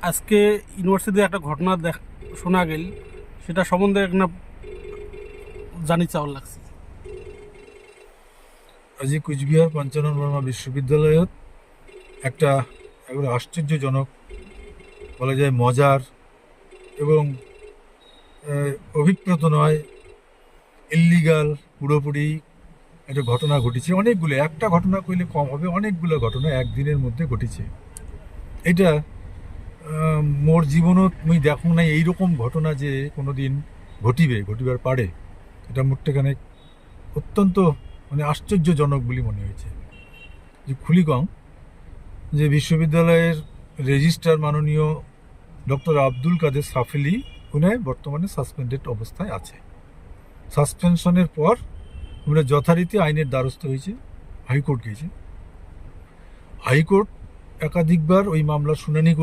আজকে ইউনিভার্সিটিতে একটা ঘটনা শোনা গেল, সেটা সম্বন্ধে একটা জানি চাওয়ার লাগছে। আজি কুচবিহার পঞ্চানন বর্মা বিশ্ববিদ্যালয়ত একটা একেবারে আশ্চর্যজনক, বলা যায় মজার এবং অভিপ্রেত নয়, ইল্লিগাল পুরোপুরি একটা ঘটনা ঘটেছে। অনেকগুলো, একটা ঘটনা কইলে কম হবে, অনেকগুলো ঘটনা একদিনের মধ্যে ঘটেছে। এটা মোর জীবনত মুই দেখো নাই এইরকম ঘটনা যে কোনোদিন ঘটিবার পারে। এটা মোট্টেখানে অত্যন্ত আশ্চর্যজনক বলে মনে হয়েছে। যে খুলিগং যে বিশ্ববিদ্যালয়ের রেজিস্ট্রার মাননীয় ডক্টর আব্দুল কাদের সাফেলি উনি বর্তমানে সাসপেন্ডেড অবস্থায় আছে। সাসপেনশনের পর আমরা যথারীতি আইনের দ্বারস্থ হয়েছে, হাইকোর্ট গিয়েছে। হাইকোর্ট একাধিকবার ওই মামলার শুনানি